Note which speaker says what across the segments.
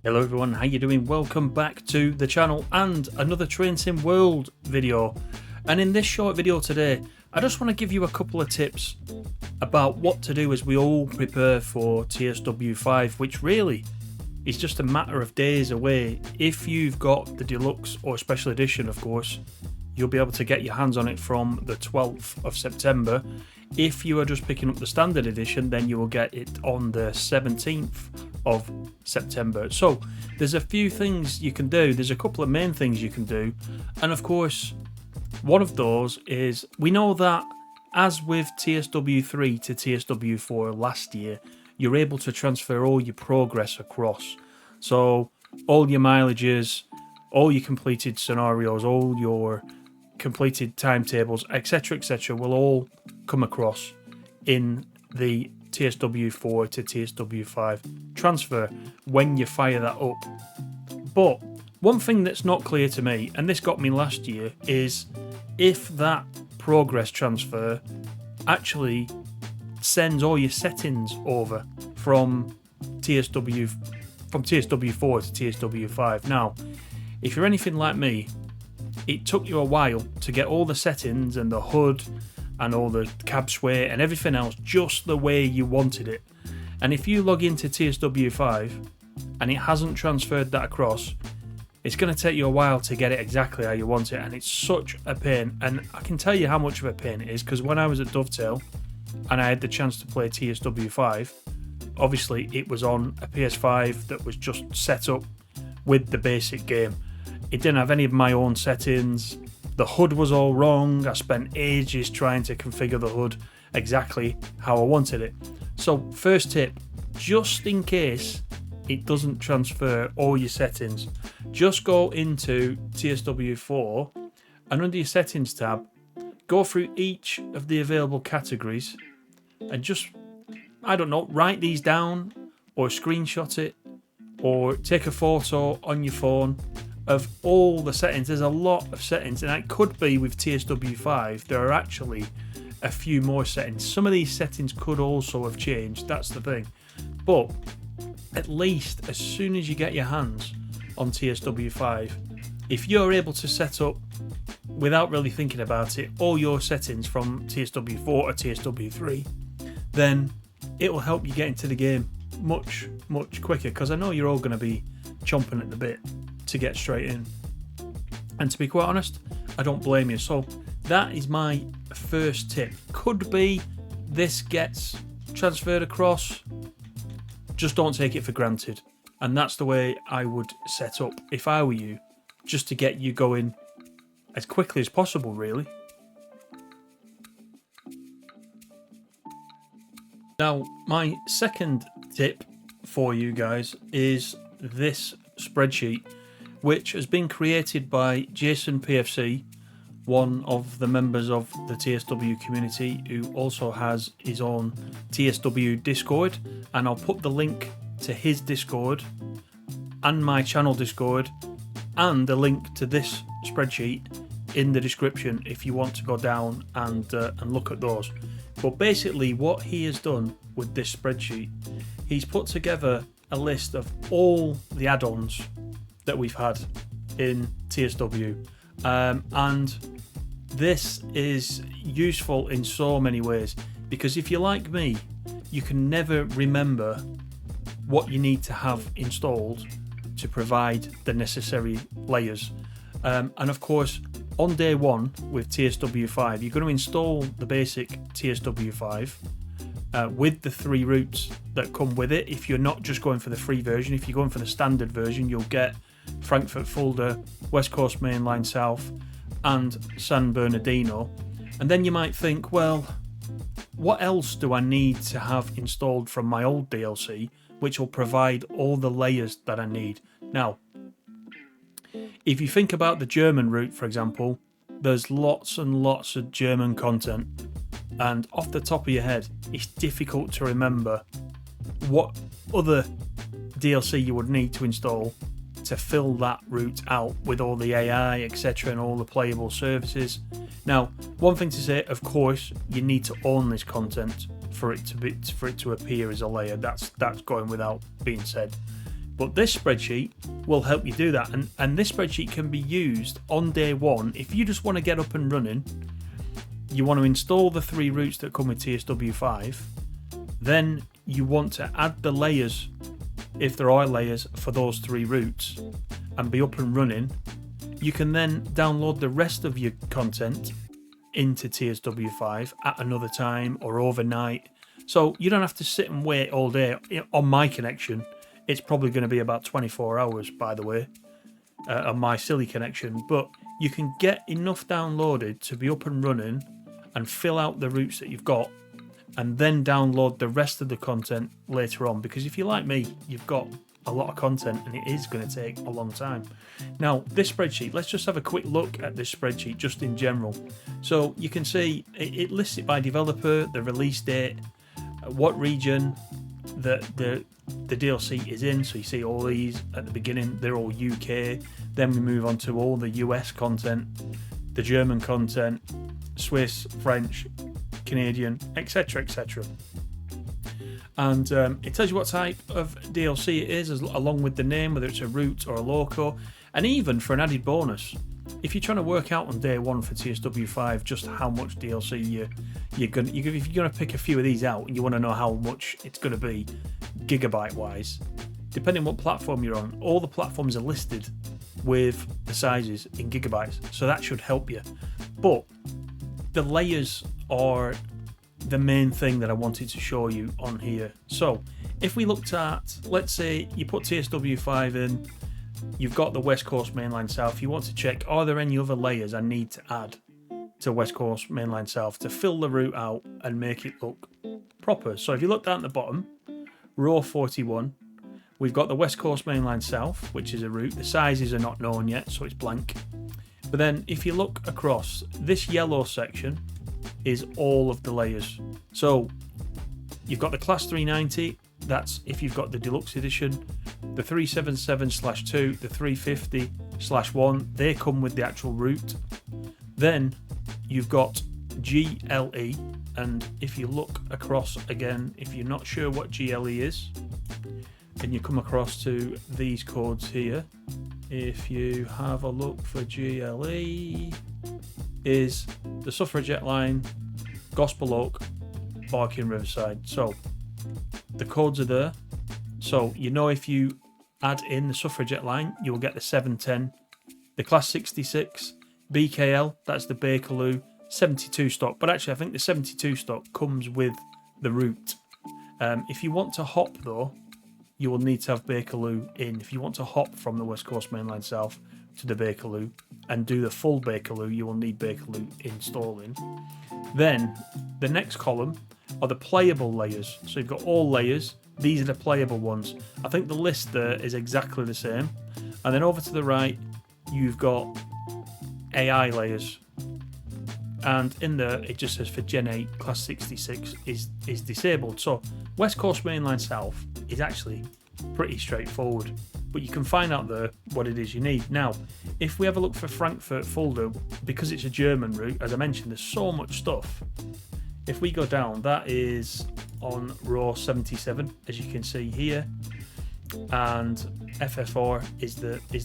Speaker 1: Hello everyone, how you doing? Welcome back to the channel and another Train Sim World video. And in this short video today, I just want to give you a couple of tips about what to do as we all prepare for TSW 5, which really is just a matter of days away. If you've got the deluxe or special edition, of course, you'll be able to get your hands on it from the 12th of September. If you are just picking up the standard edition, then you will get it on the 17th of September. So there's a few things you can do. There's a couple of main things you can do. And of course, one of those is, we know that as with TSW 3 to TSW 4 last year, you're able to transfer all your progress across. So all your mileages, all your completed scenarios, all your completed timetables, etc., will all come across in the TSW 4 to TSW 5 transfer when you fire that up. But one thing that's not clear to me, and this got me last year, is if that progress transfer actually sends all your settings over from TSW 4 to TSW 5. Now, if you're anything like me, it took you a while to get all the settings and the HUD and all the cab sway and everything else just the way you wanted it. And if you log into TSW 5 and it hasn't transferred that across, it's going to take you a while to get it exactly how you want it, and it's such a pain. And I can tell you how much of a pain it is, because when I was at Dovetail and I had the chance to play TSW 5, obviously it was on a PS5 that was just set up with the basic game. It didn't have any of my own settings. The HUD was all wrong. I spent ages trying to configure the HUD exactly how I wanted it. So first tip, just in case it doesn't transfer all your settings, just go into TSW 4 and under your settings tab, go through each of the available categories and just, I don't know, write these down or screenshot it or take a photo on your phone of all the settings. There's a lot of settings, and it could be with TSW 5 there are actually a few more settings. Some of these settings could also have changed, that's the thing. But at least as soon as you get your hands on TSW 5, if you're able to set up, without really thinking about it, all your settings from TSW 4 or TSW 3, then it will help you get into the game much quicker, because I know you're all going to be chomping at the bit to get straight in. And to be quite honest, I don't blame you. So that is my first tip. Could be this gets transferred across, just don't take it for granted. And that's the way I would set up if I were you, just to get you going as quickly as possible, really. Now, my second tip for you guys is this spreadsheet, which has been created by Jason PFC, one of the members of the TSW community, who also has his own TSW Discord. And I'll put the link to his Discord and my channel Discord and the link to this spreadsheet in the description if you want to go down and look at those. But basically what he has done with this spreadsheet, he's put together a list of all the add-ons that we've had in TSW, and this is useful in so many ways, because if you're like me, you can never remember what you need to have installed to provide the necessary layers. And of course, on day one with TSW 5, you're going to install the basic TSW 5 with the 3 routes that come with it. If you're not just going for the free version, if you're going for the standard version, you'll get Frankfurt Fulda, West Coast Main Line South and San Bernardino. And then you might think, well, what else do I need to have installed from my old DLC which will provide all the layers that I need? Now, if you think about the German route, for example, there's lots and lots of German content, and off the top of your head it's difficult to remember what other DLC you would need to install to fill that route out with all the AI, etc., and all the playable services. Now, one thing to say, of course, you need to own this content for it to appear as a layer. That's going without being said. But this spreadsheet will help you do that, and this spreadsheet can be used on day one. If you just want to get up and running, you want to install the 3 routes that come with TSW5, then you want to add the layers, if there are layers, for those 3 routes and be up and running. You can then download the rest of your content into TSW5 at another time or overnight, so you don't have to sit and wait all day. On my connection, it's probably going to be about 24 hours, by the way, on my silly connection, but you can get enough downloaded to be up and running and fill out the routes that you've got, and then download the rest of the content later on, because if you're like me, you've got a lot of content and it is going to take a long time. Now, this spreadsheet, let's just have a quick look at this spreadsheet just in general. So you can see it lists it by developer, the release date, what region the DLC is in. So you see all these at the beginning, they're all UK. Then we move on to all the US content, the German content, Swiss, French, Canadian, etc, etc. And it tells you what type of DLC it is, along with the name, whether it's a route or a loco. And even for an added bonus, if you're trying to work out on day one for TSW5 just how much DLC you're going, if you're going to pick a few of these out and you want to know how much it's going to be gigabyte wise, depending on what platform you're on, all the platforms are listed with the sizes in gigabytes, so that should help you. But the layers are the main thing that I wanted to show you on here. So if we looked at, let's say you put TSW5 in, you've got the West Coast Mainline South, you want to check, are there any other layers I need to add to West Coast Mainline South to fill the route out and make it look proper. So if you look down at the bottom, row 41, we've got the West Coast Mainline South, which is a route. The sizes are not known yet, so it's blank. But then if you look across, this yellow section is all of the layers. So you've got the Class 390, that's if you've got the deluxe edition, the 377/2, the 350/1, they come with the actual route. Then you've got GLE, and if you look across again, if you're not sure what GLE is, and you come across to these codes here, if you have a look for GLE, is the Suffragette Line, Gospel Oak, Barking Riverside. So the codes are there. So you know if you add in the Suffragette Line, you'll get the 710, the Class 66, BKL, that's the Bakerloo, 72 stock. But actually, I think the 72 stock comes with the route. If you want to hop though, you will need to have Bakerloo in. If you want to hop from the West Coast Mainline South to the Bakerloo and do the full Bakerloo, you will need Bakerloo installing. Then the next column are the playable layers. So you've got all layers. These are the playable ones. I think the list there is exactly the same. And then over to the right, you've got AI layers. And in there, it just says for Gen 8, Class 66 is disabled. So West Coast Mainline South is actually pretty straightforward, but you can find out there what it is you need. Now, if we have a look for Frankfurt Fulda, because it's a German route, as I mentioned, there's so much stuff. If we go down, that is on row 77, as you can see here, and FF4 is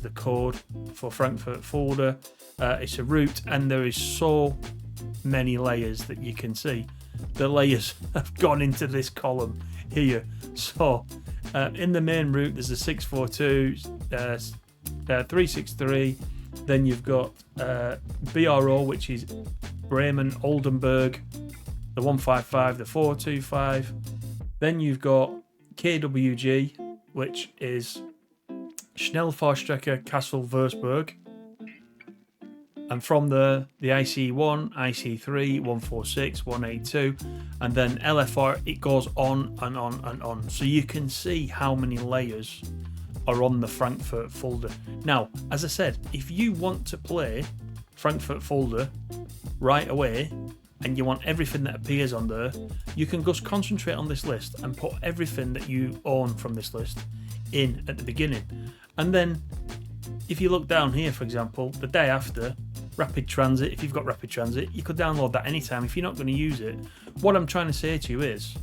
Speaker 1: the code for Frankfurt Fulda. It's a route, and there is so many layers that you can see. The layers have gone into this column here. So in the main route, there's a 642, 363. Then you've got BRO, which is Bremen, Oldenburg, the 155, the 425. Then you've got KWG, which is Schnellfahrstrecke Kassel Würzburg. And from there, the IC1, IC3, 146, 182, and then LFR, it goes on and on and on. So you can see how many layers are on the Frankfurt Fulda. Now, as I said, if you want to play Frankfurt Fulda right away, and you want everything that appears on there, you can just concentrate on this list and put everything that you own from this list in at the beginning. And then, if you look down here, for example, the day after, Rapid Transit, if you've got Rapid Transit, you could download that anytime if you're not going to use it. What I'm trying to say to you is,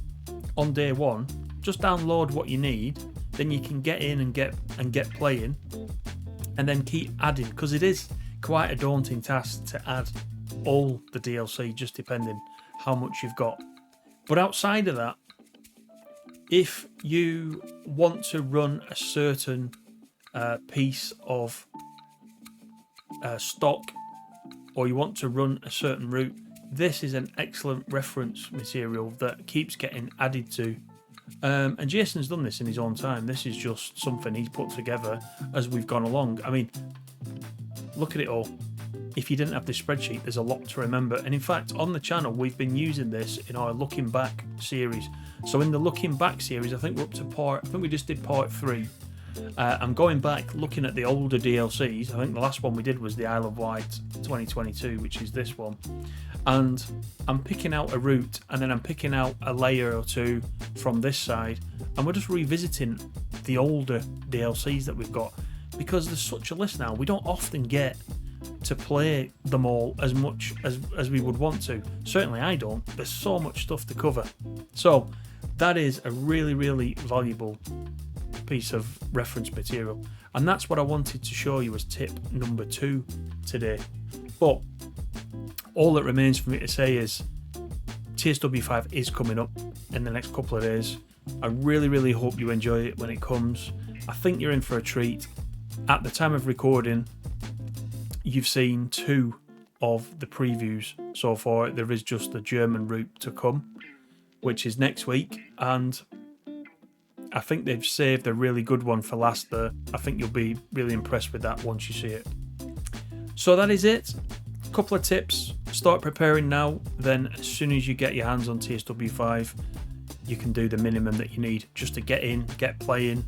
Speaker 1: on day one, just download what you need, then you can get in and get playing, and then keep adding, because it is quite a daunting task to add all the DLC, just depending how much you've got. But outside of that, if you want to run a certain piece of stock, or you want to run a certain route, this is an excellent reference material that keeps getting added to. And Jason's done this in his own time. This is just something he's put together as we've gone along. I mean, look at it all. If you didn't have this spreadsheet, there's a lot to remember. And in fact, on the channel, we've been using this in our Looking Back series. So in the Looking Back series, I think we're up to I think we just did part 3. I'm going back looking at the older DLCs. I think the last one we did was the Isle of Wight 2022, which is this one. And I'm picking out a route, and then I'm picking out a layer or two from this side, and we're just revisiting the older DLCs that we've got, because there's such a list now. We don't often get to play them all as much as we would want to. Certainly I don't. There's so much stuff to cover. So that is a really, really valuable piece of reference material, and that's what I wanted to show you as tip number 2 today. But all that remains for me to say is TSW5 is coming up in the next couple of days. I really, really hope you enjoy it when it comes. I think you're in for a treat. At the time of recording, you've seen 2 of the previews so far. There is just the German route to come, which is next week, and I think they've saved a really good one for last there. I think you'll be really impressed with that once you see it. So that is it. A couple of tips. Start preparing now, then as soon as you get your hands on TSW5, you can do the minimum that you need just to get in, get playing,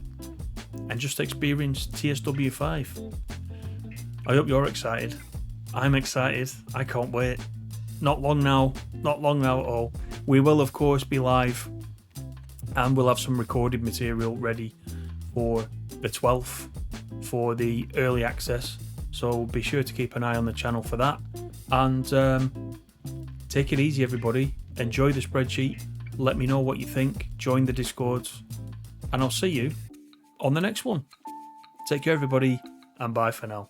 Speaker 1: and just experience TSW5. I hope you're excited. I'm excited. I can't wait. Not long now at all. We will of course be live, and we'll have some recorded material ready for the 12th for the early access, so be sure to keep an eye on the channel for that. And take it easy, everybody. Enjoy the spreadsheet. Let me know what you think. Join the Discords, and I'll see you on the next one. Take care, everybody, and bye for now.